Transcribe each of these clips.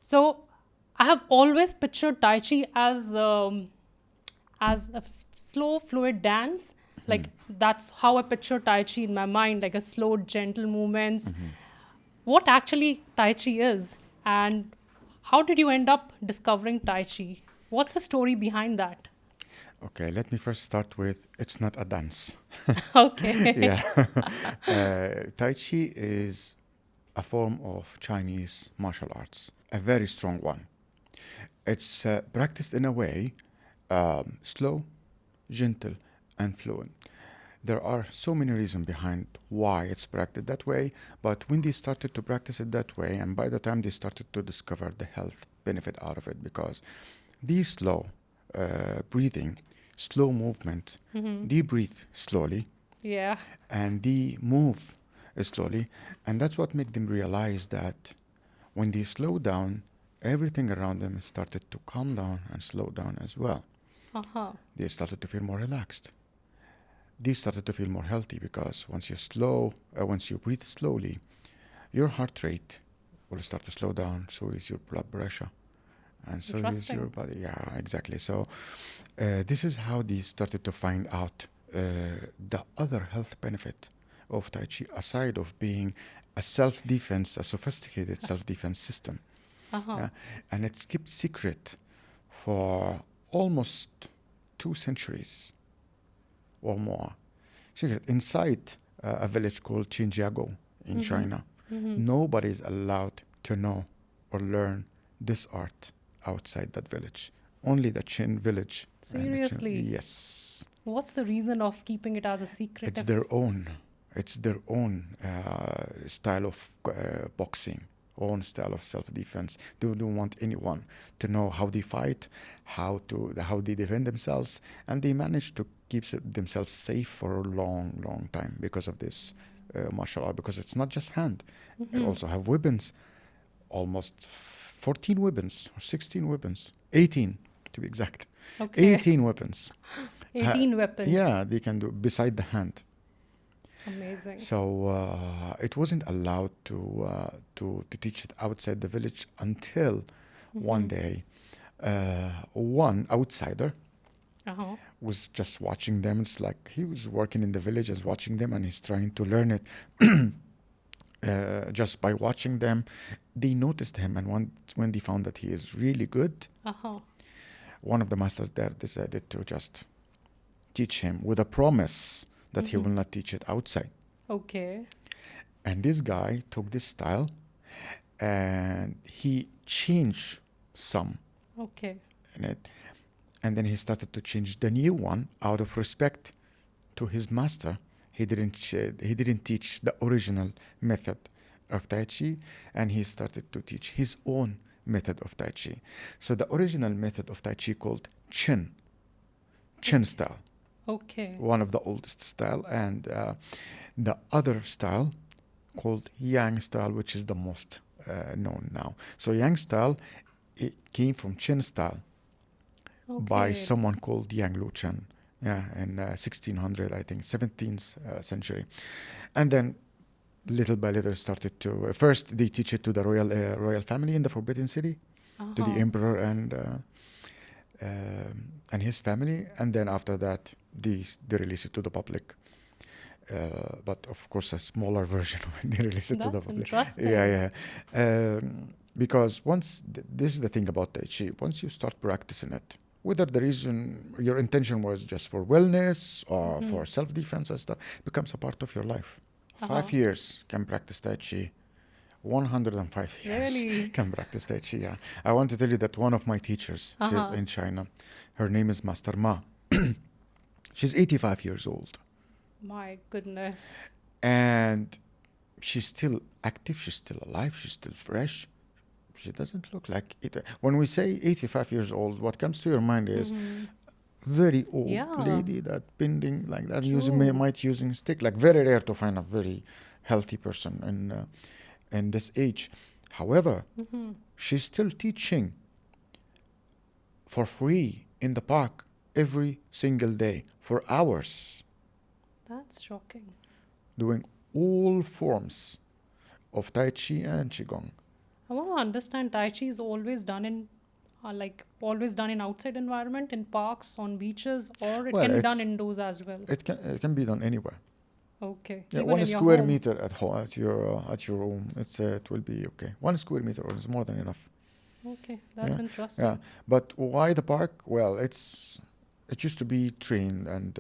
So I have always pictured Tai Chi as a slow, fluid dance. Like that's how I picture Tai Chi in my mind, like a slow, gentle movements. What actually Tai Chi is, and how did you end up discovering Tai Chi? What's the story behind that? Okay, let me first start with it's not a dance. Okay. Yeah. Tai Chi is a form of Chinese martial arts, a very strong one. It's practiced in a way slow, gentle, and fluent. There are so many reasons behind why it's practiced that way, but when they started to practice it that way, and by the time they started to discover the health benefit out of it, because these slow breathing, slow movement, they breathe slowly Yeah. and they move slowly, and that's what made them realize that when they slow down, everything around them started to calm down and slow down as well. Uh-huh. They started to feel more relaxed. They started to feel more healthy because once you breathe slowly, your heart rate will start to slow down. So is your blood pressure, and so is your Interesting. body. Yeah, exactly. So this is how they started to find out the other health benefit of Tai Chi, aside of being a self-defense, a sophisticated self-defense system. Uh-huh. Yeah? And it's kept secret for almost 2 centuries or more. Secret inside a village called Xinjiang in China. Nobody is allowed to know or learn this art outside that village. Only the Chen village and the Chen. Seriously. Yes, What's the reason of keeping it as a secret? it's their own. It's their own style of boxing, own style of self-defense. They don't want anyone to know how they fight, how they defend themselves, and they manage to keep themselves safe for a long, long time because of this martial art. Because it's not just hand; they also have weapons, almost 14 weapons or 16 weapons, 18 to be exact, Okay. 18 weapons. 18 weapons. Yeah, they can do beside the hand. Amazing. So it wasn't allowed to teach it outside the village until one day one outsider Uh-huh. was just watching them. It's like he was working in the village as watching them, and he's trying to learn it. Just by watching them, they noticed him, and when they found that he is really good, Uh-huh. one of the masters there decided to just teach him with a promise that he will not teach it outside. Okay. And this guy took this style and he changed some Okay. in it. And then he started to change the new one out of respect to his master. He didn't teach the original method of Tai Chi, and he started to teach his own method of Tai Chi. So the original method of Tai Chi called Chen style, Okay. one of the oldest style, and the other style called Yang style, which is the most known now. So Yang style, it came from Chen style by Okay. someone called Yang Lu Chen, yeah, in 1600, I think, 17th century. And then little by little started to, first they teach it to the royal family in the Forbidden City, to the Uh-huh. emperor and his family, and then after that they release it to the public. But of course, a smaller version of it, they release it to the That's public. interesting. Yeah, yeah. Because this is the thing about Tai Chi, once you start practicing it, whether the reason, your intention was just for wellness or for self-defense and stuff, becomes a part of your life. Uh-huh. 5 years can practice Tai Chi. 105 years Really? can practice Tai Chi. Yeah. I want to tell you that one of my teachers, she's Uh-huh. in China, her name is Master Ma. She's 85 years old. My goodness. And she's still active, she's still alive, she's still fresh. She doesn't look like it. When we say 85 years old, what comes to your mind is very old Yeah. lady that bending like that, True. might using stick. Like very rare to find a very healthy person in this age. However, she's still teaching for free in the park every single day for hours, That's shocking. doing all forms of Tai Chi and Qigong. I want to understand Tai Chi is always done in always done in outside environment, in parks, on beaches, or it Well, can be done indoors as well. it can be done anywhere. Okay. Yeah, Even one in your square home. meter at your room, it will be okay. 1 square meter is more than enough. Okay, Yeah, that's yeah. interesting. But why the park? Well, it used to be trained and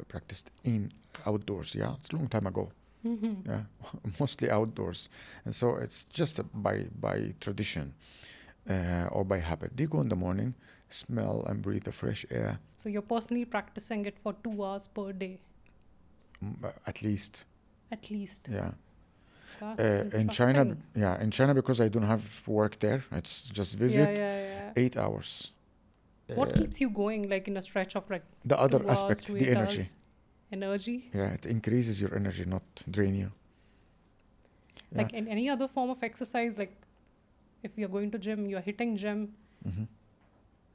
practiced in outdoors. Yeah, it's a long time ago. Mm-hmm. Yeah, mostly outdoors, and so it's just by tradition or by habit. You go in the morning, smell and breathe the fresh air, So you're personally practicing it for 2 hours per day, at least. at least. Yeah. That's In China, interesting. because I don't have work there, it's just Yeah, visit. yeah, yeah. 8 hours. What Uh, keeps you going like in a stretch of like the other 2 hours aspect, to the eight energy. hours? Energy? Yeah, it increases your energy, not drain you. Yeah. Like in any other form of exercise, like if you're going to gym, you're hitting gym Hmm.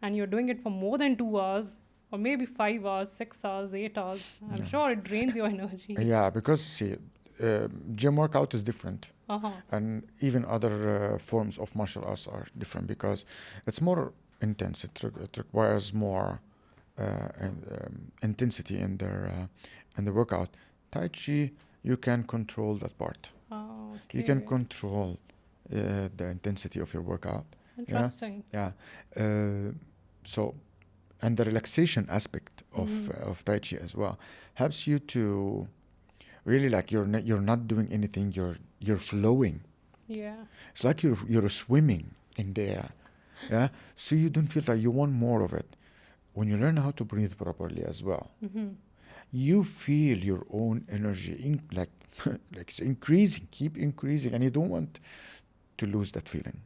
and you're doing it for more than 2 hours, or maybe 5 hours, 6 hours, 8 hours, I'm sure it drains your energy. Yeah, because see, gym workout is different, Uh-huh. and even other forms of martial arts are different because it's more intense. It requires more intensity in the workout. Tai Chi, you can control that part. Oh, You can okay. control the intensity of your workout. Yeah, Interesting. yeah. So, and the relaxation aspect Mm-hmm. of Tai Chi as well helps you to really like you're not doing anything. You're flowing. Yeah. It's like you're swimming in the air. Yeah. So you don't feel like you want more of it. When you learn how to breathe properly as well, Mm-hmm. you feel your own energy like like it's increasing, keep increasing, and you don't want to lose that feeling.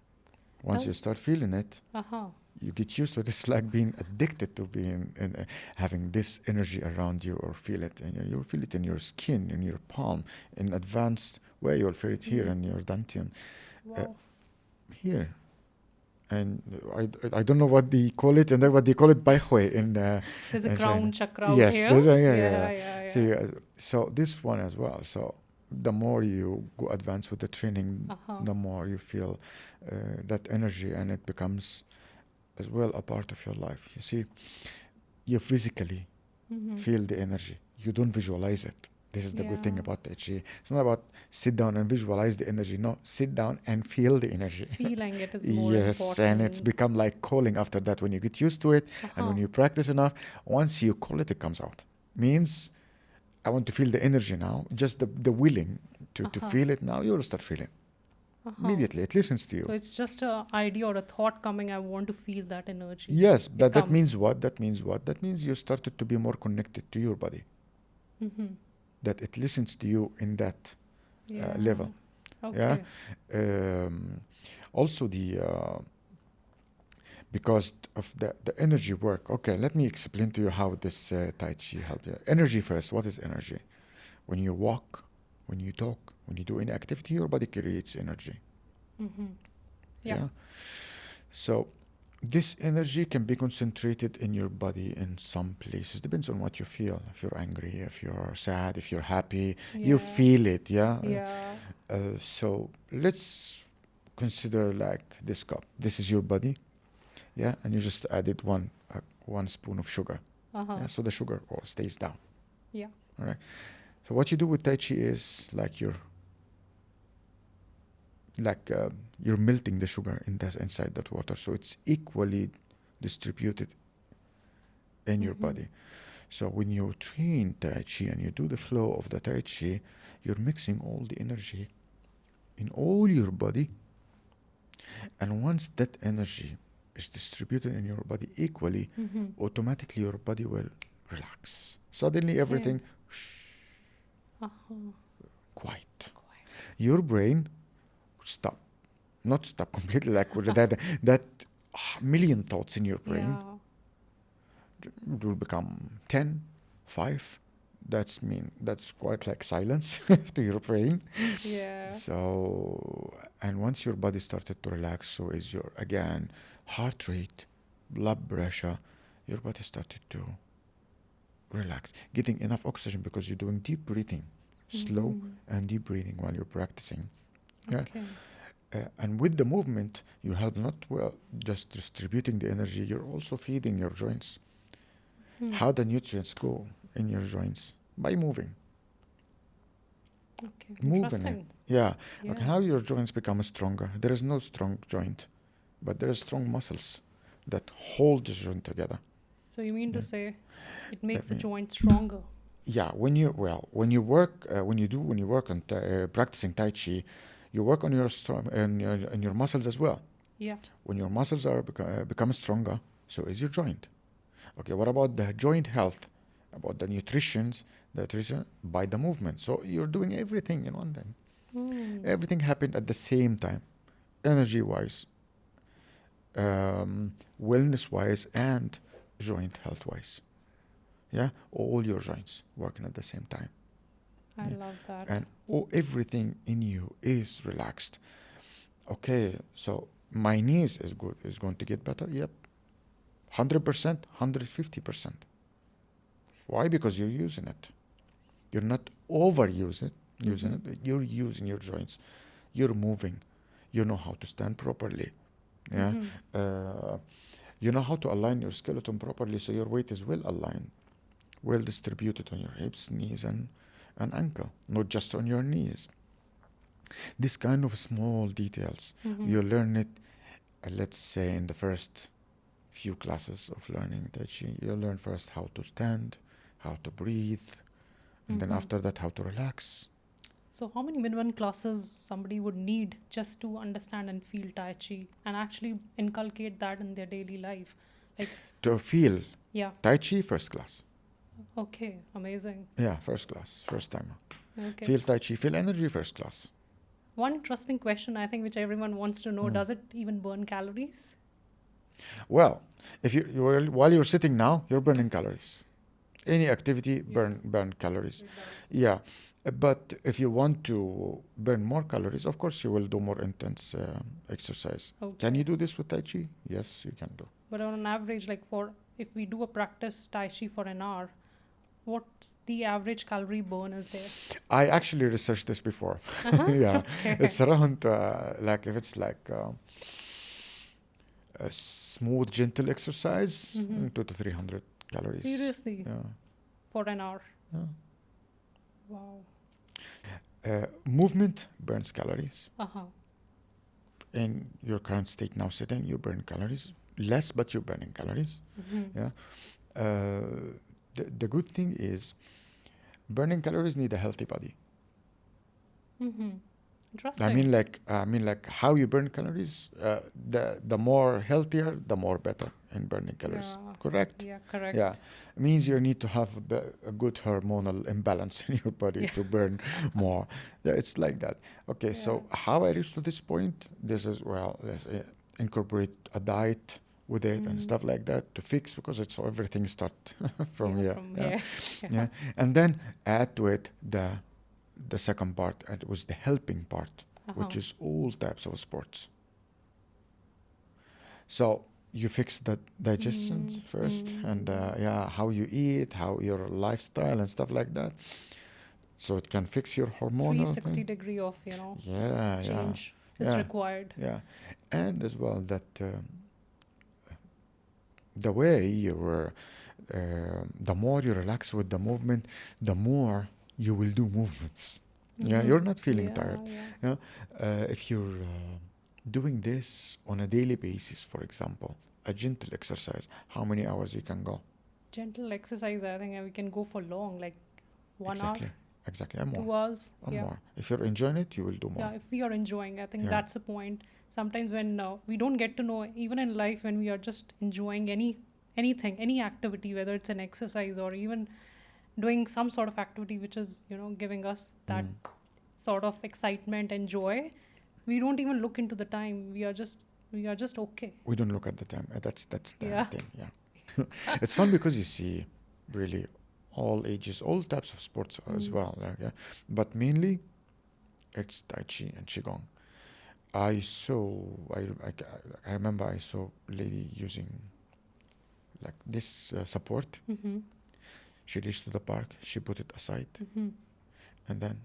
Once you Does start feeling it, uh-huh. you get used to it. It's like being addicted to being having this energy around you, or feel it, and you'll feel it in your skin, in your palm, in advanced way. You'll feel it here Mm-hmm. in your dantian, Wow. here. And I don't know what they call it, and then what they call it bai hui There's a in China. crown chakra out Yes, here. there's a, yeah, yeah, yeah. Yeah, yeah, yeah. See, so this one as well. So the more you go advance with the training, Uh-huh. the more you feel that energy, and it becomes as well a part of your life. You see, you physically Mm-hmm. feel the energy. You don't visualize it. This is the good thing Yeah. about Tai Chi. It's not about sit down and visualize the energy. No, sit down and feel the energy. Feeling it is more Yes, and it's important. become like calling after that. When you get used to it and when Uh-huh. you practice enough, once you call it, it comes out. Means I want to feel the energy now. Just the willing to Uh-huh. feel it now, you'll start feeling Uh-huh. immediately. It listens to So you. it's just a idea or a thought coming, I want to feel that energy. Yes, It but that comes. means what? That means what? That means you started to be more connected to your body. Mm-hmm. That it listens to you in that Yeah. level. Yeah. Okay. Also because of the energy work. Okay, let me explain to you how this Tai Chi helps you. Energy first. What is energy? When you walk, when you talk, when you do any activity, your body creates energy. Mm-hmm. Yeah. Yeah. So this energy can be concentrated in your body in some places. Depends on what you feel. If you're angry, if you're sad, if you're happy, you Yeah. feel it. Yeah. Yeah. So let's consider like this cup. This is your body. Yeah, and you just added one spoon of sugar. Uh-huh. Yeah, so the sugar all stays down. Yeah. All right. So what you do with Tai Chi is like you're melting the sugar inside that water, so it's equally distributed in your Mm-hmm. body. So when you train Tai Chi and you do the flow of the Tai Chi, you're mixing all the energy in all your body, and once that energy is distributed in your body equally, Mm-hmm. automatically your body will relax. Suddenly Okay. everything Uh-huh. quiet. Quiet. Your brain stop, not stop completely, like with that million thoughts in your brain Yeah. it will become 10, 5. That's quite like silence to your brain. Yeah. So, and once your body started to relax, so is your again heart rate, blood pressure. Your body started to relax, getting enough oxygen because you're doing deep breathing, slow Mm-hmm. and deep breathing while you're practicing. Yeah. Okay. And with the movement, you help not just distributing the energy, you're also feeding your joints. How the nutrients go in your joints? By moving. Okay. Moving it. Interesting. Yeah. Yeah. Okay, how your joints become stronger. There is no strong joint, but there are strong muscles that hold the joint together. So you mean to Yeah. say it makes the me- joint stronger? Yeah, when you work on practicing Tai Chi, you work on your and your muscles as well. Yeah. When your muscles are become stronger, so is your joint. Okay, what about the joint health? About the nutrition by the movement. So you're doing everything in one time. Everything happened at the same time, energy-wise, wellness-wise, and joint health-wise. Yeah, all your joints working at the same time. I Yeah. love that. And everything in you is relaxed. Okay, so my knees is going to get better. Yep, 100%, 150%. Why? Because you're using it. You're not using it. You're using your joints. You're moving. You know how to stand properly. Yeah. You know how to align your skeleton properly so your weight is well aligned, well distributed on your hips, knees, and ankle, not just on your knees. This kind of small details, you learn it, let's say, in the first few classes of learning Tai Chi. You learn first how to stand, how to breathe, and then after that, how to relax. So how many minimum classes somebody would need just to understand and feel Tai Chi and actually inculcate that in their daily life? Like, To feel yeah. Tai Chi, first class. Okay. Amazing. Yeah, first class, first timer. Okay. Feel Tai Chi, feel energy, first class. One interesting question, I think, which everyone wants to know: does it even burn calories? Well, if while you're sitting now, you're burning calories. Any activity burn calories. Yeah, but if you want to burn more calories, of course you will do more intense exercise. Okay. Can you do this with Tai Chi? Yes, you can do. But on an average, like if we do a practice Tai Chi for an hour, what's the average calorie burn is there? I actually researched this before. Yeah, Okay. it's around like if it's like a smooth, gentle exercise, 200 to 300 calories. Seriously? Yeah. For an hour? Yeah. Wow. Movement burns calories. Uh-huh. In your current state now sitting, you burn calories. Less, but you're burning calories. Yeah. The good thing is burning calories need a healthy body. Interesting. I mean like how you burn calories, the more healthier, the more better in burning calories. Yeah. Correct? Yeah, correct. Yeah. It means you need to have a good hormonal imbalance in your body to burn more. Yeah, it's like that. Okay, so how I reached to this point, this is, let's incorporate a diet with it and stuff like that to fix, because it's everything start from here. here. Yeah. And then add to it the second part, and it was the helping part, which is all types of sports. So you fix the digestion first, and how you eat, how your lifestyle and stuff like that. So it can fix your hormonal 360 degree of, change is required. Yeah. And as well that the way the more you relax with the movement, the more you will do movements. Yeah, you're not feeling tired. Yeah. If you're doing this on a daily basis, for example, a gentle exercise, how many hours you can go? Gentle exercise, I think we can go for long, like 1 hour. Exactly. And more. 2 hours. More. If you're enjoying it, you will do more. Yeah, if we are enjoying, I think that's the point. Sometimes when we don't get to know, even in life, when we are just enjoying anything, any activity, whether it's an exercise or even doing some sort of activity which is, giving us that sort of excitement and joy, we don't even look into the time. We are just okay. We don't look at the time. That's the thing. Yeah. It's fun because you see really all ages, all types of sports as well. But mainly it's Tai Chi and Qigong. I remember I saw a lady using like this support. She reached to the park, she put it aside, and then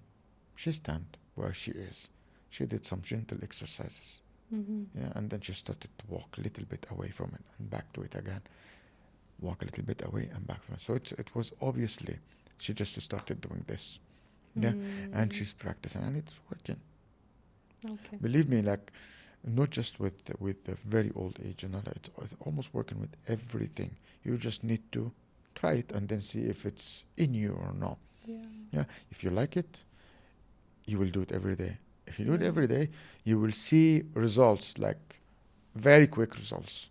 she stand where she is, she did some gentle exercises. Yeah, and then she started to walk a little bit away from it and back to it again. Walk a little bit away and back from it. So it was obviously she just started doing this. Yeah, and she's practicing and it's working. Okay. Believe me, like not just with the very old age, it's almost working with everything. You just need to try it and then see if it's in you or not. Yeah, if you like it, you will do it every day. If you do it every day, you will see results, like very quick results.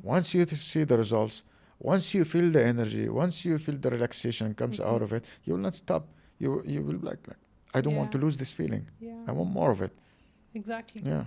Once you see the results, once you feel the energy, once you feel the relaxation comes out of it, you will not stop. You will be like I don't want to lose this feeling. I want more of it. Exactly. Yeah.